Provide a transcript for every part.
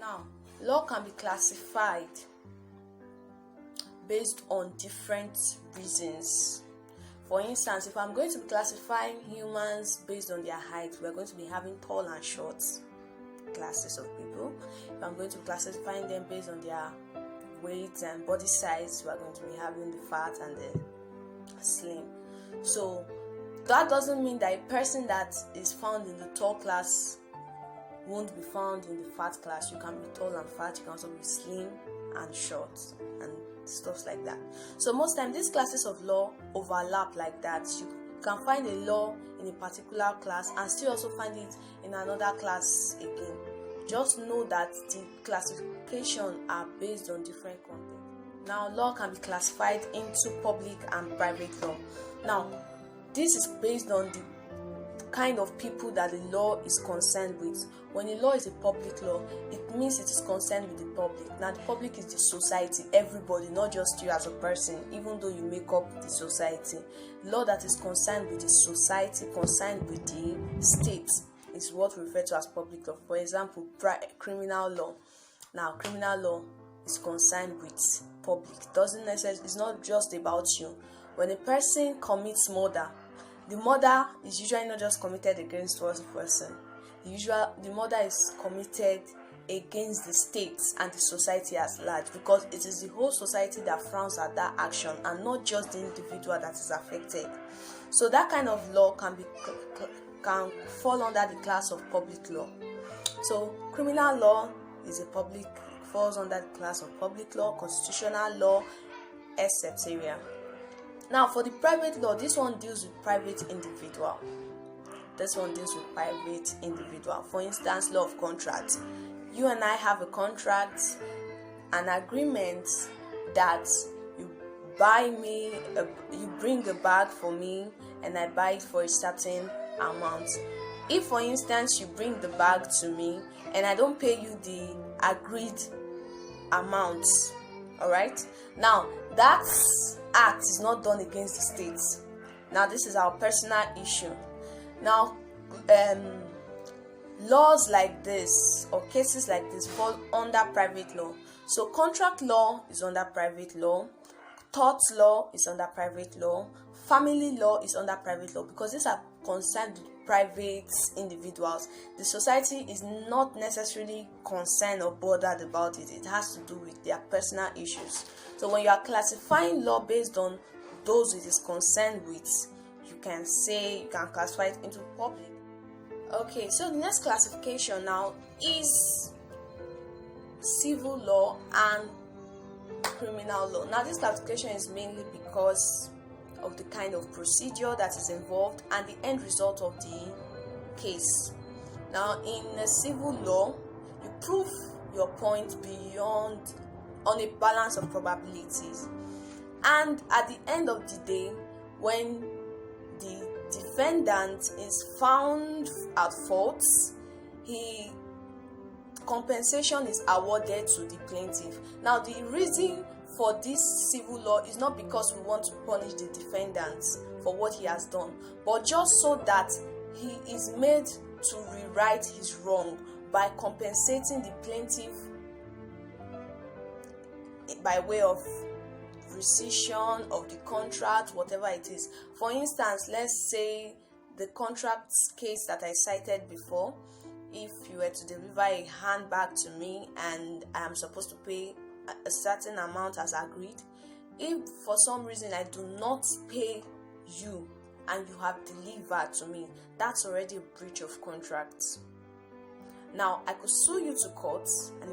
Now, law can be classified based on different reasons. For instance, if I'm going to be classifying humans based on their height, we're going to be having tall and short classes of people. If I'm going to be classifying them based on their weight and body size, we're going to be having the fat and the slim. So that doesn't mean that a person that is found in the tall class won't be found in the fat class. You can be tall and fat, you can also be slim and short and stuff like that. So most times these classes of law overlap like that. You can find a law in a particular class and still also find it in another class again. Just know that the classification are based on different content. Now, law can be classified into public and private law. Now, this is based on the kind of people that the law is concerned with. When a law is a public law, it means it is concerned with the public. Now, the public is the society, everybody, not just you as a person, even though you make up the society. Law that is concerned with the society, concerned with the state, is what we refer to as public law. For example, criminal law. Now, criminal law is concerned with public. It's not just about you. When a person commits murder, the murder is usually not just committed against one person. The murder is committed against the state and the society as large, because it is the whole society that frowns at that action and not just the individual that is affected. So that kind of law can fall under the class of public law. So criminal law falls under the class of public law, constitutional law, etc. Now, for the private law, this one deals with private individual. For instance, law of contract. You and I have a contract, an agreement that you bring a bag for me and I buy it for a certain amount. If, for instance, you bring the bag to me and I don't pay you the agreed amount, all right? Now, that act is not done against the state. Now, this is our personal issue. Now, laws like this or cases like this fall under private law. So contract law is under private law, tort law is under private law, family law is under private law, because these are concerned with private individuals. The society is not necessarily concerned or bothered about it. It has to do with their personal issues. So when you are classifying law based on those it is concerned with, you can classify it into public. Okay, so the next classification now is civil law and criminal law. Now, this classification is mainly because of the kind of procedure that is involved and the end result of the case. Now, in a civil law, you prove your point on a balance of probabilities, and at the end of the day, when the defendant is found at fault, compensation is awarded to the plaintiff. Now, the reason for this civil law is not because we want to punish the defendant for what he has done, but just so that he is made to rewrite his wrong by compensating the plaintiff by way of rescission of the contract, whatever it is. For instance, let's say the contract case that I cited before. If you were to deliver a handbag to me and I am supposed to pay a certain amount as agreed, if for some reason I do not pay you and you have delivered to me, that's already a breach of contract. Now, I could sue you to court, and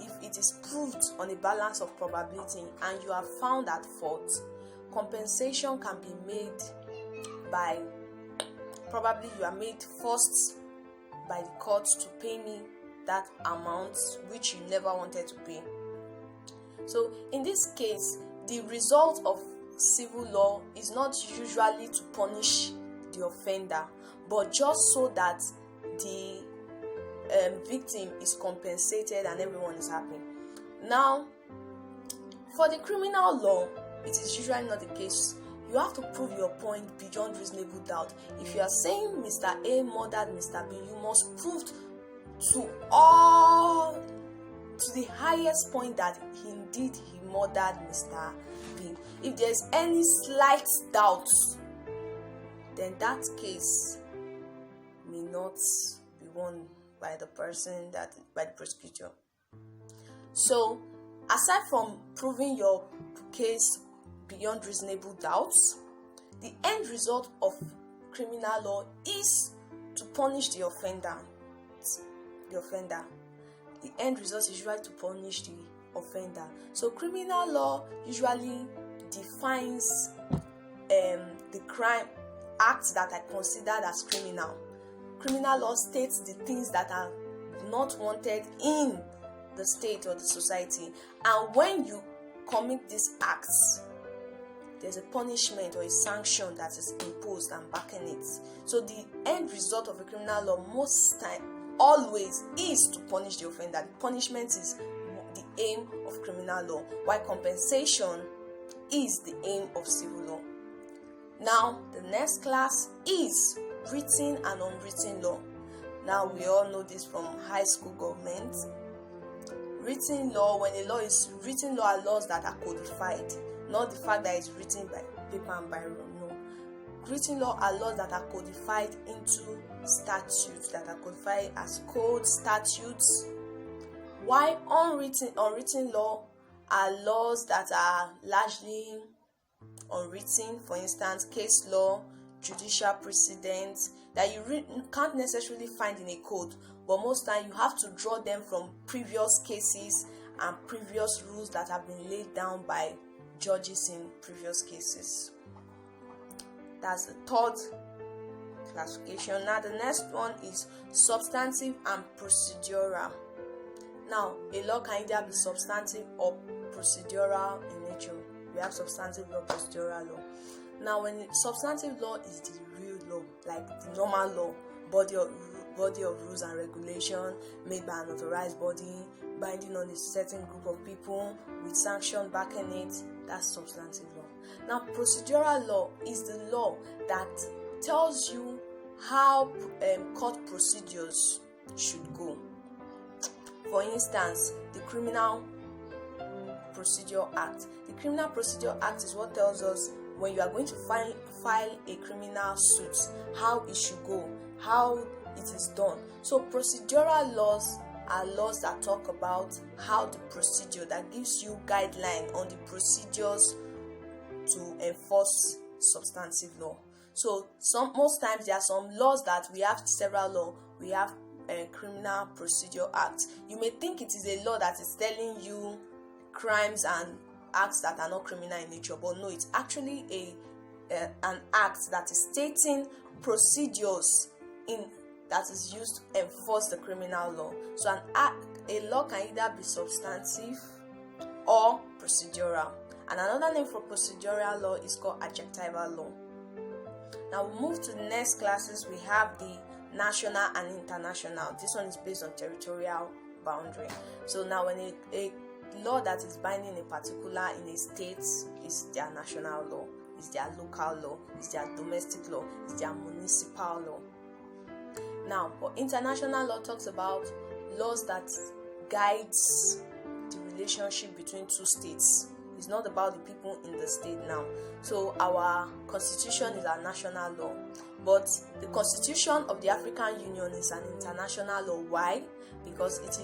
if it is proved on a balance of probability and you are found at fault, compensation can be made by, probably you are made first by the court to pay me that amount which you never wanted to pay. So in this case, the result of civil law is not usually to punish the offender, but just so that the victim is compensated and everyone is happy. Now, for the criminal law, it is usually not the case. You have to prove your point beyond reasonable doubt. If you are saying Mr. A murdered Mr. B, you must prove to the highest point that indeed he murdered Mr. B. If there's any slight doubt, then that case may not be won by the prosecutor. So, aside from proving your case beyond reasonable doubts, the end result of criminal law is to punish the offender. The end result is usually to punish the offender. So criminal law usually defines the crime acts that are considered as criminal. Criminal law states the things that are not wanted in the state or the society, and when you commit these acts, there's a punishment or a sanction that is imposed and backing it. So the end result of a criminal law most time always is to punish the offender. The punishment is the aim of criminal law, while compensation is the aim of civil law. Now, the next class is written and unwritten law. Now, we all know this from high school government. Written law, when a law is written law, are laws that are codified, not the fact that it's written by paper and biro. No. Written law are laws that are codified into statutes, that are codified as code statutes, while unwritten law are laws that are largely unwritten. For instance, case law, judicial precedents that you can't necessarily find in a code, but most time you have to draw them from previous cases and previous rules that have been laid down by judges in previous cases. That's the third classification. Now the next one is substantive and procedural. Now, a law can either be substantive or procedural in nature. We have substantive law, procedural law. Now, when substantive law is the real law, like the normal law, body of rules and regulation made by an authorized body, binding on a certain group of people with sanction backing it, that's substantive law. Now, procedural law is the law that tells you how court procedures should go. For instance, the Criminal Procedure Act. The Criminal Procedure Act is what tells us when you are going to file a criminal suit, how it should go, how it is done. So procedural laws are laws that talk about how the procedure, that gives you guideline on the procedures to enforce substantive law. So most times there are some laws that we have several laws. We have a Criminal Procedure Act. You may think it is a law that is telling you crimes and acts that are not criminal in nature, but no, it's actually an act that is stating procedures that is used to enforce the criminal law. So a law can either be substantive or procedural. And another name for procedural law is called adjectival law. Now we move to the next classes. We have the national and international. This one is based on territorial boundary. So now when a law that is binding a particular in a state is their national law, is their local law, is their domestic law, is their municipal law. Now, for international law talks about laws that guides the relationship between two states. It's not about the people in the state now. So our constitution is our national law, but the constitution of the African Union is an international law. Why? Because it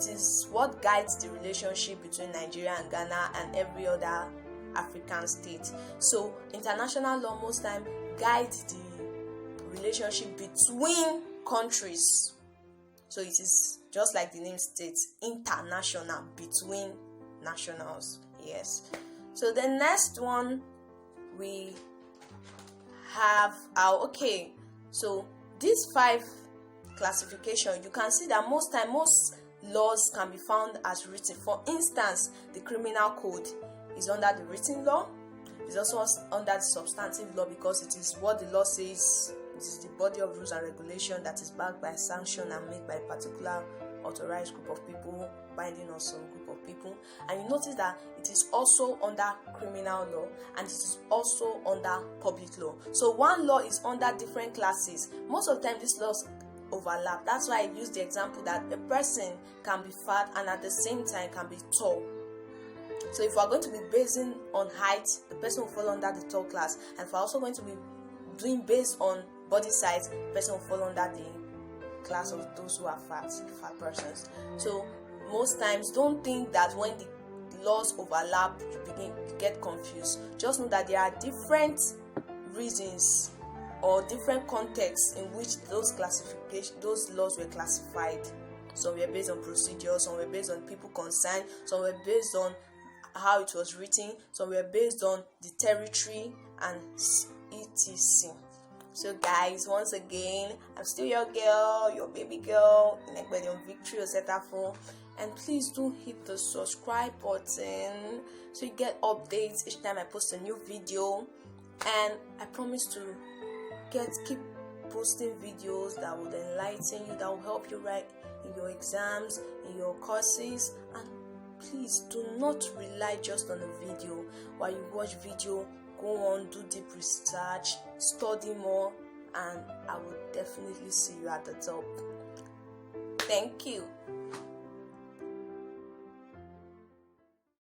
is what guides the relationship between Nigeria and Ghana and every other African state. So international law most time guides the relationship between countries. So it is just like the name states, international, between nationals. Yes. So the next one we have so these 5 classification, you can see that most laws can be found as written. For instance, the criminal code is under the written law. It's also under the substantive law because it is what the law says. It is the body of rules and regulation that is backed by sanction and made by a particular authorized group of people, binding on some group of people. And you notice that it is also under criminal law and it is also under public law. So one law is under different classes. Most of the time these laws overlap. That's why I use the example that a person can be fat and at the same time can be tall. So if we're going to be basing on height, the person will fall under the tall class. And if we're also going to be doing based on body size, the person will fall under the class of those who are fat persons. So most times, don't think that when the laws overlap, you get confused. Just know that there are different reasons or different contexts in which those laws were classified. Some were based on procedure, some were based on people concerned, some were based on how it was written, some were based on the territory, and etc. So guys, once again, I'm still your girl, your baby girl, Inegbedi on Victory Osetafo, and please do hit the subscribe button so you get updates each time I post a new video. And I promise to keep posting videos that will enlighten you, that will help you write in your exams, in your courses. And please do not rely just on a video. While you watch video, go on, do deep research, study more, and I will definitely see you at the top. Thank you.